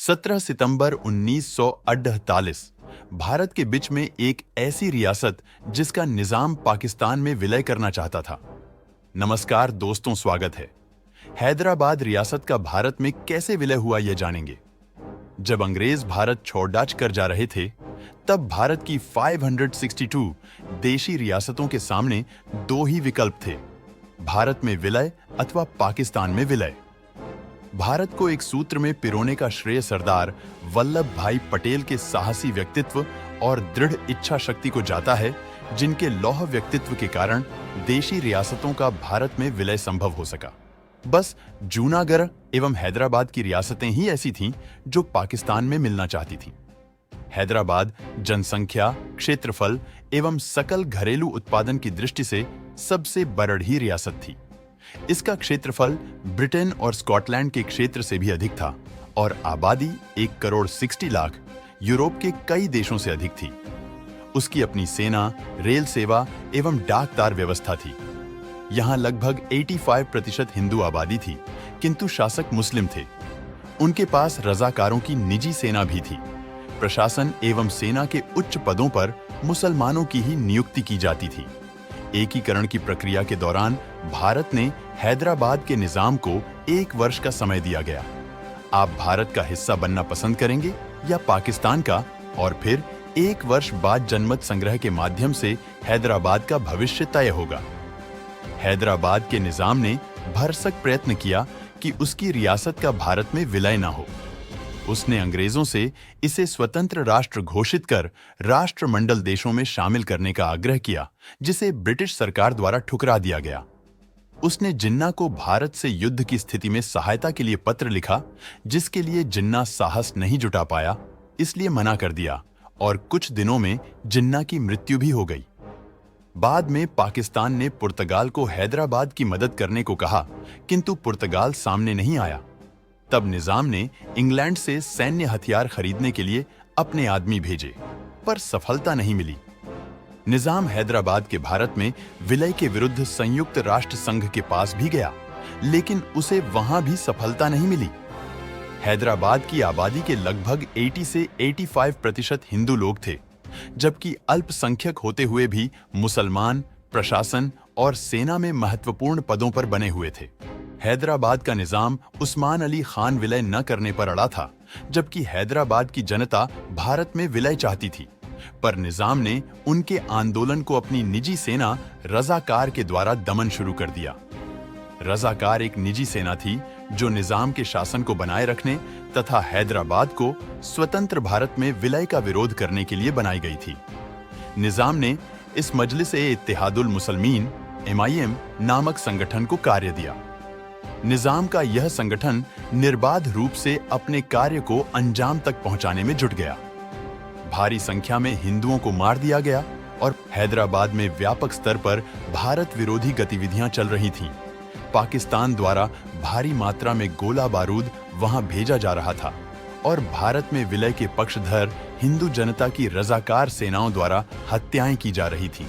17 सितंबर 1948 भारत के बीच में एक ऐसी रियासत जिसका निजाम पाकिस्तान में विलय करना चाहता था। नमस्कार दोस्तों, स्वागत है। हैदराबाद रियासत का भारत में कैसे विलय हुआ यह जानेंगे। जब अंग्रेज भारत छोड़डाच कर जा रहे थे, तब भारत की 562 देशी रियासतों के सामने दो ही विकल्प थे, भारत में विलय अथवा पाकिस्तान में विलय। भारत को एक सूत्र में पिरोने का श्रेय सरदार वल्लभ भाई पटेल के साहसी व्यक्तित्व और दृढ़ इच्छा शक्ति को जाता है, जिनके लौह व्यक्तित्व के कारण देशी रियासतों का भारत में विलय संभव हो सका। बस जूनागढ़ एवं हैदराबाद की रियासतें ही ऐसी थीं जो पाकिस्तान में मिलना चाहती थीं। हैदराबाद जनसंख्या, क्षेत्रफल एवं सकल घरेलू उत्पादन की दृष्टि से सबसे बरढ़ी रियासत थी। इसका क्षेत्रफल ब्रिटेन और स्कॉटलैंड के क्षेत्र से भी अधिक था और आबादी 1 करोड़ 60 लाख यूरोप के कई देशों से अधिक थी। उसकी अपनी सेना, रेल सेवा एवं डाक तार व्यवस्था थी। यहाँ लगभग 85% हिंदू आबादी थी, किंतु शासक मुस्लिम थे। उनके पास रजाकारों की निजी सेना भी थी। प्रशासन एवं सेना के उच्च पदों पर मुसलमानों की ही नियुक्ति की जाती थी। एकीकरण की प्रक्रिया के दौरान भारत ने हैदराबाद के निजाम को 1 वर्ष का समय दिया गया। आप भारत का हिस्सा बनना पसंद करेंगे या पाकिस्तान का, और फिर 1 वर्ष बाद जनमत संग्रह के माध्यम से हैदराबाद का भविष्य तय होगा। हैदराबाद के निजाम ने भरसक प्रयत्न किया कि उसकी रियासत का भारत में विलय न हो। उसने अंग्रेजों से इसे स्वतंत्र राष्ट्र घोषित कर राष्ट्रमंडल देशों में शामिल करने का आग्रह किया, जिसे ब्रिटिश सरकार द्वारा ठुकरा दिया गया। उसने जिन्ना को भारत से युद्ध की स्थिति में सहायता के लिए पत्र लिखा, जिसके लिए जिन्ना साहस नहीं जुटा पाया, इसलिए मना कर दिया और कुछ दिनों में जिन्ना की मृत्यु भी हो गई। बाद में पाकिस्तान ने पुर्तगाल को हैदराबाद की मदद करने को कहा, किंतु पुर्तगाल सामने नहीं आया। तब निजाम ने इंग्लैंड से सैन्य हथियार खरीदने के लिए अपने आदमी भेजे, पर सफलता नहीं मिली। निजाम हैदराबाद के भारत में विलय के विरुद्ध संयुक्त राष्ट्र संघ के पास भी गया, लेकिन उसे वहां भी सफलता नहीं मिली। हैदराबाद की आबादी के लगभग 80 से 85% हिंदू लोग थे, जबकि अल्पसंख्यक होते हुए भी मुसलमान प्रशासन और सेना में महत्वपूर्ण पदों पर बने हुए थे। हैदराबाद का निजाम उस्मान अली खान विलय न करने पर अड़ा था, जबकि हैदराबाद की जनता भारत में विलय चाहती थी। पर निजाम ने उनके आंदोलन को अपनी निजी सेना रजाकार के द्वारा दमन शुरू कर दिया। रजाकार एक निजी सेना थी जो निजाम के शासन को बनाए रखने तथा हैदराबाद को स्वतंत्र भारत में विलय का विरोध करने के लिए बनाई गई थी। निजाम ने इस मजलिस-ए-इत्तेहादुल मुसलमीन MIM नामक संगठन को कार्य दिया। निजाम का यह संगठन निर्बाध रूप से अपने कार्य को अंजाम तक पहुंचाने में जुट गया। भारी संख्या में हिंदुओं को मार दिया गया और हैदराबाद में व्यापक स्तर पर भारत विरोधी गतिविधियां चल रही थीं। पाकिस्तान द्वारा भारी मात्रा में गोला बारूद वहां भेजा जा रहा था और भारत में विलय के पक्षधर हिंदू जनता की रजाकार सेनाओं द्वारा हत्याएं की जा रही थीं।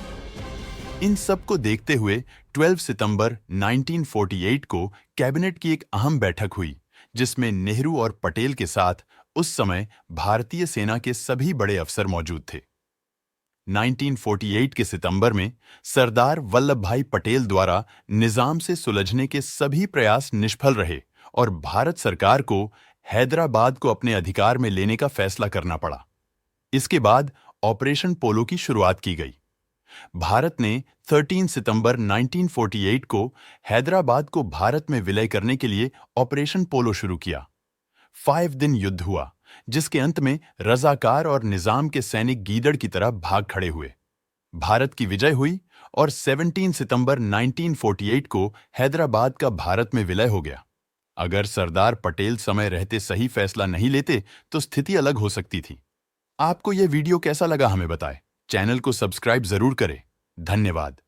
इन सब को देखते हुए 12 सितंबर 1948 को कैबिनेट की एक अहम बैठक हुई, जिसमें नेहरू और पटेल के साथ उस समय भारतीय सेना के सभी बड़े अफसर मौजूद थे। 1948 के सितंबर में सरदार वल्लभ भाई पटेल द्वारा निजाम से सुलझने के सभी प्रयास निष्फल रहे और भारत सरकार को हैदराबाद को अपने अधिकार में लेने का फैसला करना पड़ा। इसके बाद ऑपरेशन पोलो की शुरुआत की गई। भारत ने 13 सितंबर 1948 को हैदराबाद को भारत में विलय करने के लिए ऑपरेशन पोलो शुरू किया। 5 दिन युद्ध हुआ, जिसके अंत में रजाकार और निजाम के सैनिक गीदड़ की तरह भाग खड़े हुए। भारत की विजय हुई और 17 सितंबर 1948 को हैदराबाद का भारत में विलय हो गया। अगर सरदार पटेल समय रहते सही फैसला नहीं लेते तो स्थिति अलग हो सकती थी। आपको यह वीडियो कैसा लगा हमें बताएं। चैनल को सब्सक्राइब जरूर करें। धन्यवाद।